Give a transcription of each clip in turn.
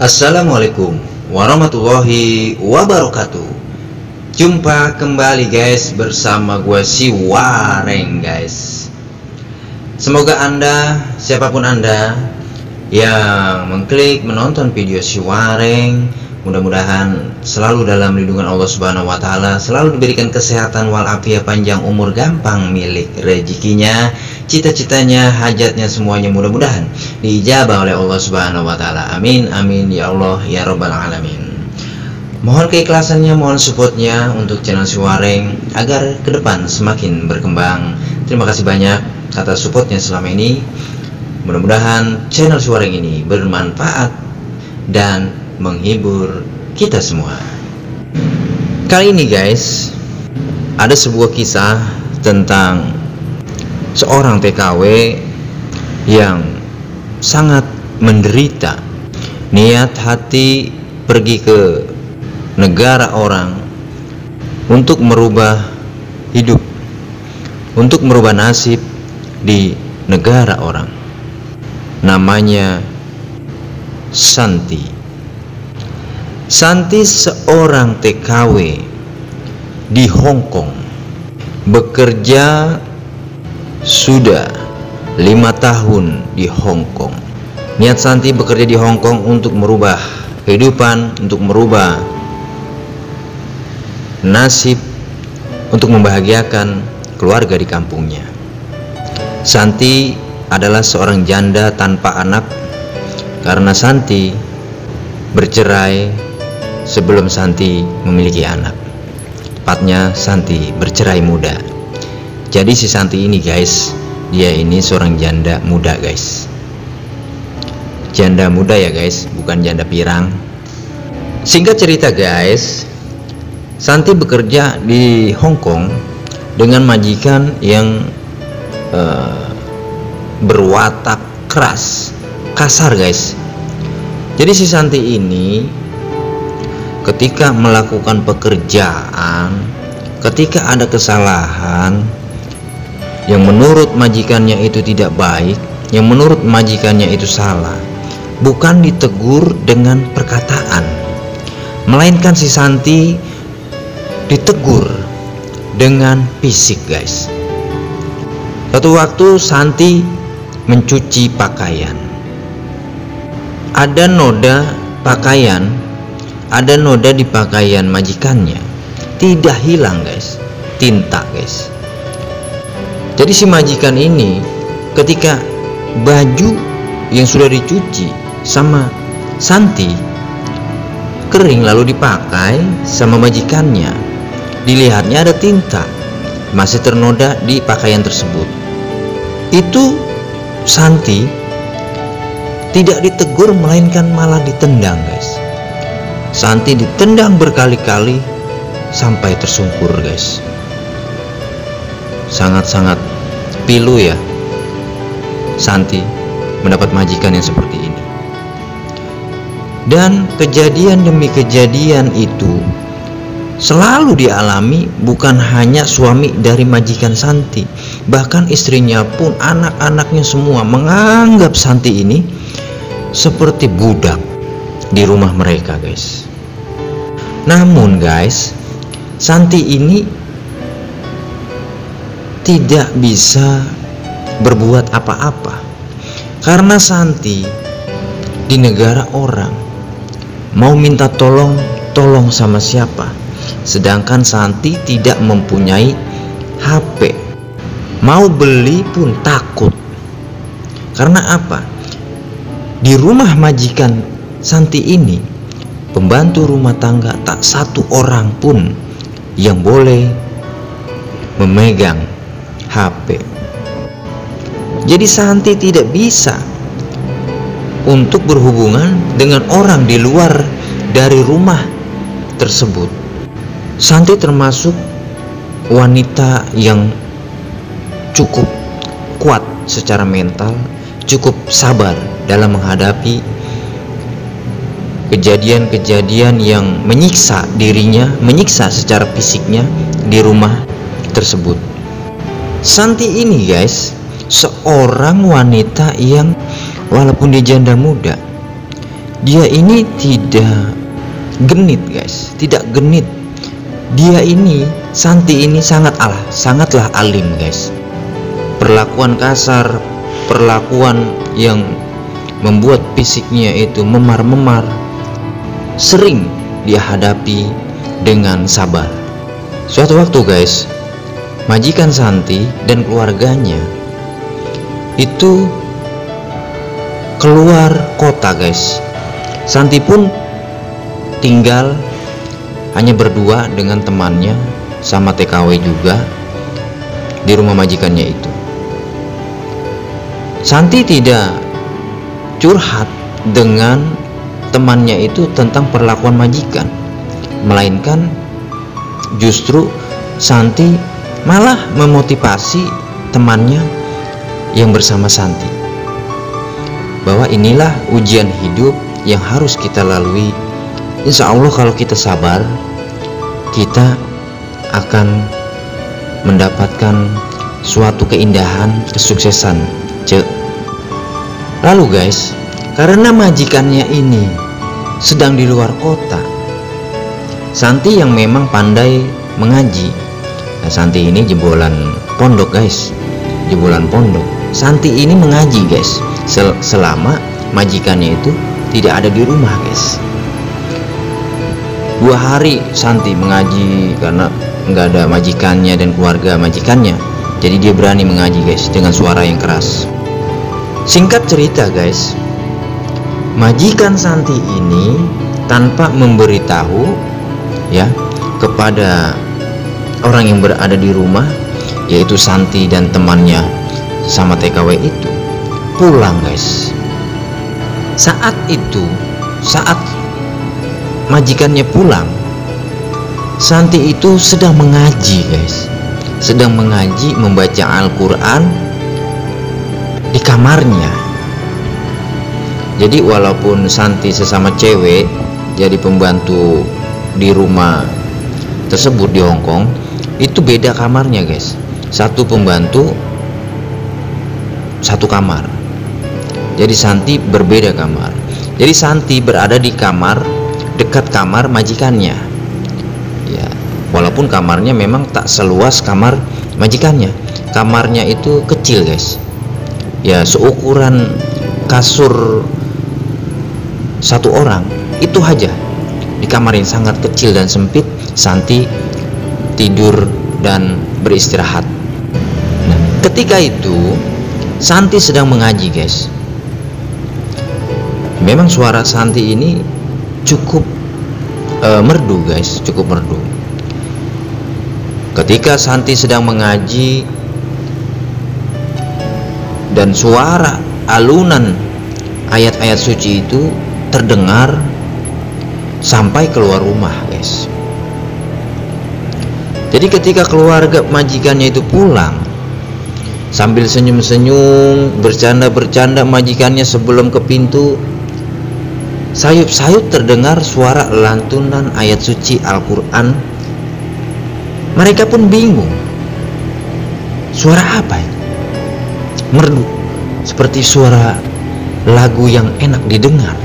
Assalamualaikum warahmatullahi wabarakatuh. Jumpa kembali guys bersama gue si Wareng guys. Semoga anda, siapapun anda yang mengklik menonton video si Wareng, mudah-mudahan selalu dalam lindungan Allah Subhanahu wa Ta'ala, selalu diberikan kesehatan walafiat, panjang umur, gampang milik rezekinya, cita-citanya, hajatnya, semuanya mudah-mudahan diijabah oleh Allah Subhanahu wa Ta'ala. Amin amin ya Allah ya Rabbal alamin. Mohon keikhlasannya, mohon supportnya untuk channel si Wareng agar ke depan semakin berkembang. Terima kasih banyak atas supportnya selama ini. Mudah-mudahan channel si Wareng ini bermanfaat dan menghibur kita semua. Kali ini guys, ada sebuah kisah tentang seorang TKW yang sangat menderita, niat hati pergi ke negara orang untuk merubah hidup, untuk merubah nasib di negara orang. Namanya Santi. Santi seorang TKW di Hong Kong, bekerja sudah 5 tahun di Hong Kong. Niat Santi bekerja di Hong Kong untuk merubah kehidupan, untuk merubah nasib, untuk membahagiakan keluarga di kampungnya. Santi adalah seorang janda tanpa anak karena Santi bercerai sebelum Santi memiliki anak. Tepatnya Santi bercerai muda. Jadi si Santi ini guys, dia ini seorang janda muda guys. Janda muda ya guys, bukan janda pirang. Singkat cerita guys, Santi bekerja di Hong Kong dengan majikan yang berwatak keras, kasar guys. Jadi si Santi ini ketika melakukan pekerjaan, ketika ada kesalahan yang menurut majikannya itu tidak baik, yang menurut majikannya itu salah, bukan ditegur dengan perkataan, melainkan si Santi ditegur dengan fisik guys. Suatu waktu Santi mencuci pakaian, ada noda pakaian, ada noda di pakaian majikannya, tidak hilang guys, tinta guys. Jadi si majikan ini ketika baju yang sudah dicuci sama Santi kering lalu dipakai sama majikannya, dilihatnya ada tinta masih ternoda di pakaian tersebut. Itu Santi tidak ditegur melainkan malah ditendang guys. Santi ditendang berkali-kali sampai tersungkur guys. Sangat-sangat pilu ya Santi mendapat majikan yang seperti ini. Dan kejadian demi kejadian itu selalu dialami bukan hanya suami dari majikan Santi, bahkan istrinya pun, anak-anaknya semua menganggap Santi ini seperti budak di rumah mereka guys. Namun guys, Santi ini tidak bisa berbuat apa-apa karena Santi di negara orang mau minta tolong sama siapa, sedangkan Santi tidak mempunyai HP, mau beli pun takut. Karena apa? Di rumah majikan Santi ini, pembantu rumah tangga tak satu orang pun yang boleh memegang HP. Jadi Santi tidak bisa untuk berhubungan dengan orang di luar dari rumah tersebut. Santi termasuk wanita yang cukup kuat secara mental, cukup sabar dalam menghadapi kejadian-kejadian yang menyiksa dirinya, menyiksa secara fisiknya di rumah tersebut. Santi ini guys, seorang wanita yang walaupun dia janda muda, Dia ini tidak genit guys, tidak genit. Dia ini, Santi ini sangatlah alim guys. Perlakuan kasar, perlakuan yang membuat fisiknya itu memar-memar, sering dia hadapi dengan sabar. Suatu waktu guys, majikan Santi dan keluarganya itu keluar kota guys. Santi pun tinggal hanya berdua dengan temannya sama TKW juga di rumah majikannya itu. Santi tidak curhat dengan temannya itu tentang perlakuan majikan, melainkan justru Santi malah memotivasi temannya yang bersama Santi bahwa inilah ujian hidup yang harus kita lalui. Insya Allah kalau kita sabar, kita akan mendapatkan suatu keindahan, kesuksesan. Lalu guys, karena majikannya ini sedang di luar kota, Santi yang memang pandai mengaji. Nah, Santi ini jebolan pondok guys, jebolan pondok. Santi ini mengaji guys selama majikannya itu tidak ada di rumah guys. 2 hari Santi mengaji karena nggak ada majikannya dan keluarga majikannya, jadi dia berani mengaji guys dengan suara yang keras. Singkat cerita guys, majikan Santi ini tanpa memberitahu ya kepada orang yang berada di rumah, yaitu Santi dan temannya sama TKW itu, pulang guys. Saat majikannya pulang, Santi itu sedang mengaji guys, sedang mengaji, membaca Al-Quran di kamarnya. Jadi walaupun Santi sesama cewek jadi pembantu di rumah tersebut di Hongkong, itu beda kamarnya guys. Satu pembantu, satu kamar. Jadi Santi berbeda kamar. Jadi Santi berada di kamar dekat kamar majikannya. Ya, walaupun kamarnya memang tak seluas kamar majikannya. Kamarnya itu kecil guys. Ya, seukuran kasur satu orang itu aja. Di kamar yang sangat kecil dan sempit, Santi tidur dan beristirahat. Nah, ketika itu Santi sedang mengaji guys. Memang suara Santi ini cukup merdu guys, cukup merdu. Ketika Santi sedang mengaji dan suara alunan ayat-ayat suci itu terdengar sampai keluar rumah guys. Jadi ketika keluarga majikannya itu pulang, sambil senyum-senyum, bercanda-bercanda majikannya sebelum ke pintu, sayup-sayup terdengar suara lantunan ayat suci Al-Quran. Mereka pun bingung, suara apa ya? Merdu, seperti suara lagu yang enak didengar.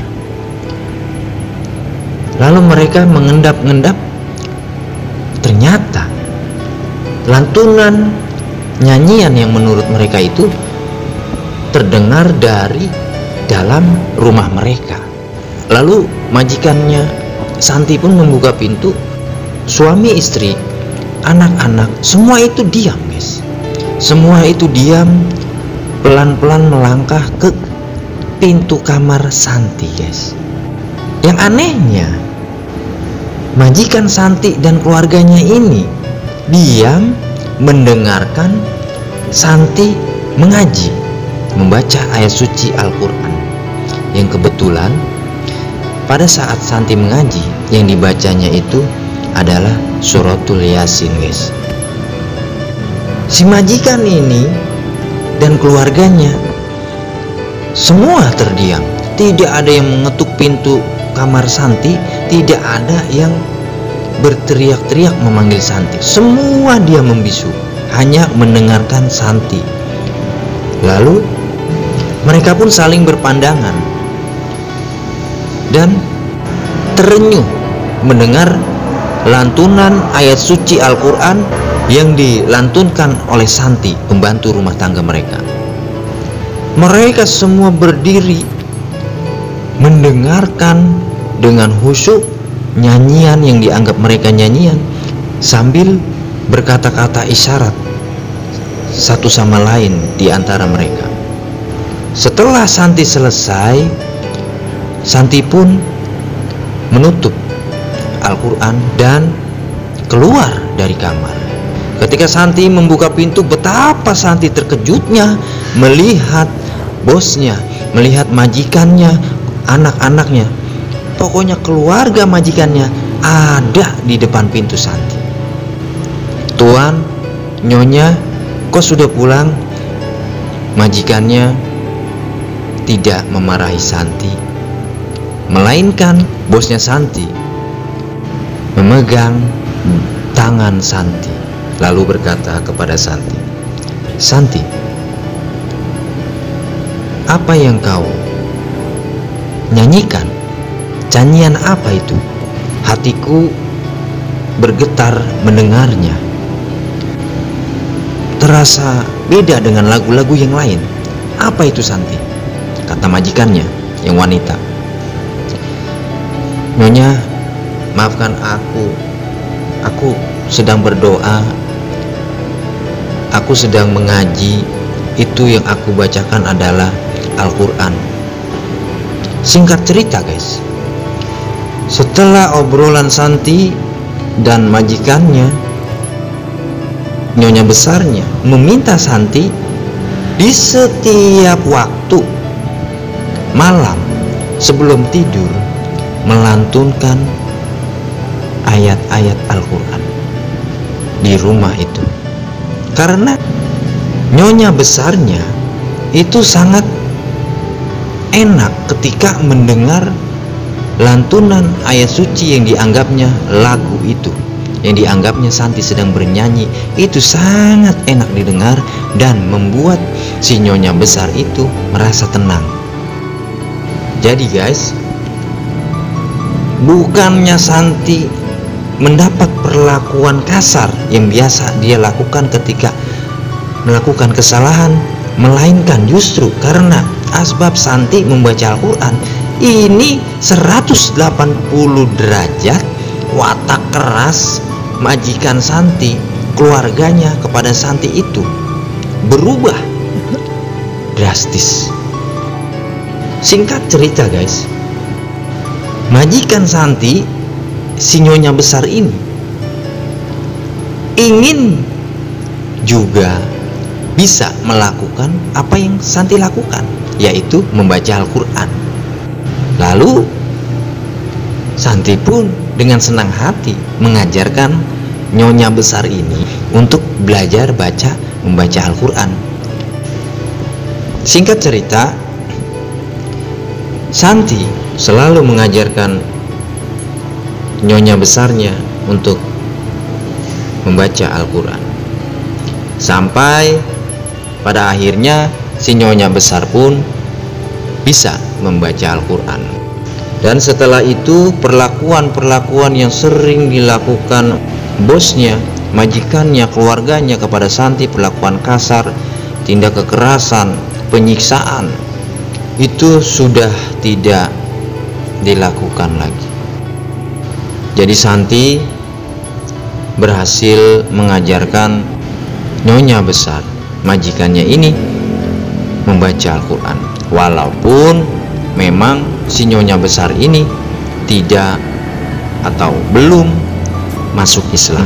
Lalu mereka mengendap-endap, ternyata lantunan nyanyian yang menurut mereka itu terdengar dari dalam rumah mereka. Lalu majikannya Santi pun membuka pintu. Suami istri, anak-anak, semua itu diam guys. Semua itu diam, pelan-pelan melangkah ke pintu kamar Santi guys. Yang anehnya, majikan Santi dan keluarganya ini diam mendengarkan Santi mengaji, membaca ayat suci Al-Quran. Yang kebetulan pada saat Santi mengaji, yang dibacanya itu adalah suratul Yasin guys. Si majikan ini dan keluarganya semua terdiam. Tidak ada yang mengetuk pintu kamar Santi, tidak ada yang berteriak-teriak memanggil Santi. Semua dia membisu, hanya mendengarkan Santi. Lalu mereka pun saling berpandangan. dan terenyuh mendengar lantunan ayat suci Al-Quran yang dilantunkan oleh Santi, pembantu rumah tangga mereka. Mereka semua berdiri mendengarkan dengan khusyuk nyanyian yang dianggap mereka nyanyian, sambil berkata-kata isyarat satu sama lain di antara mereka. Setelah Santi selesai, Santi pun menutup Al-Quran dan keluar dari kamar. Ketika Santi membuka pintu, betapa Santi terkejutnya melihat bosnya, melihat majikannya, anak-anaknya, pokoknya keluarga majikannya ada di depan pintu Santi. "Tuan, Nyonya, kok sudah pulang?" Majikannya tidak memarahi Santi, melainkan bosnya Santi memegang tangan Santi, lalu berkata kepada Santi, "Santi, apa yang kau nyanyikan? Nyanyian apa itu? Hatiku bergetar mendengarnya. Terasa beda dengan lagu-lagu yang lain. Apa itu, Santi?" Kata majikannya yang wanita. "Nyonya, maafkan aku sedang berdoa, aku sedang mengaji. Itu yang aku bacakan adalah Al-Quran." Singkat cerita guys, setelah obrolan Santi dan majikannya, nyonya besarnya meminta Santi di setiap waktu malam sebelum tidur melantunkan ayat-ayat Al-Quran di rumah itu, karena nyonya besarnya itu sangat enak ketika mendengar lantunan ayat suci yang dianggapnya lagu itu, yang dianggapnya Santi sedang bernyanyi. Itu sangat enak didengar dan membuat si nyonya besar itu merasa tenang. Jadi guys, bukannya Santi mendapat perlakuan kasar yang biasa dia lakukan ketika melakukan kesalahan, melainkan justru karena asbab Santi membaca Al-Quran ini 180 derajat watak keras majikan Santi, keluarganya kepada Santi itu berubah drastis. Singkat cerita guys, majikan Santi, si nyonya besar ini, ingin juga bisa melakukan apa yang Santi lakukan, yaitu membaca Al-Quran. Lalu Santi pun dengan senang hati mengajarkan nyonya besar ini untuk belajar membaca Al-Quran. Singkat cerita, Santi selalu mengajarkan nyonya besarnya untuk membaca Al-Quran, sampai pada akhirnya si nyonya besar pun bisa membaca Al-Quran. Dan setelah itu perlakuan yang sering dilakukan bosnya, majikannya, keluarganya kepada Santi, perlakuan kasar, tindak kekerasan, penyiksaan, itu sudah tidak dilakukan lagi. Jadi Santi berhasil mengajarkan nyonya besar, majikannya ini, membaca Al-Quran, walaupun memang si nyonya besar ini tidak atau belum masuk Islam.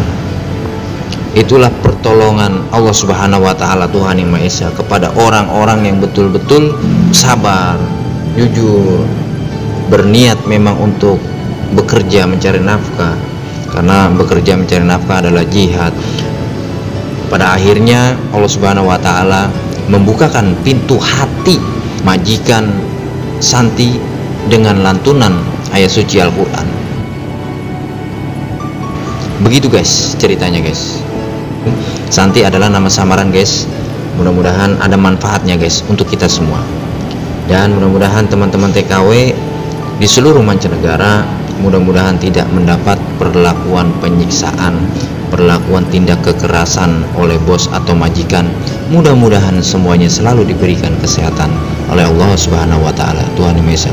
Itulah pertolongan Allah Subhanahu wa Ta'ala, Tuhan Yang Maha Esa, kepada orang-orang yang betul-betul sabar, jujur, berniat memang untuk bekerja mencari nafkah, karena bekerja mencari nafkah adalah jihad. Pada akhirnya Allah Subhanahu wa Ta'ala membukakan pintu hati majikan Santi dengan lantunan ayat suci Al-Quran. Begitu guys ceritanya guys. Santi adalah nama samaran guys. Mudah-mudahan ada manfaatnya guys untuk kita semua. Dan mudah-mudahan teman-teman TKW di seluruh mancanegara, mudah-mudahan tidak mendapat perlakuan penyiksaan, perlakuan tindak kekerasan oleh bos atau majikan. Mudah-mudahan semuanya selalu diberikan kesehatan oleh Allah Subhanahu wa taala, Tuhan Yang Maha Esa.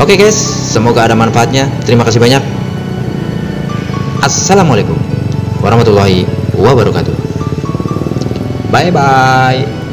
Oke guys, semoga ada manfaatnya. Terima kasih banyak. Assalamualaikum warahmatullahi wabarakatuh. Bye bye.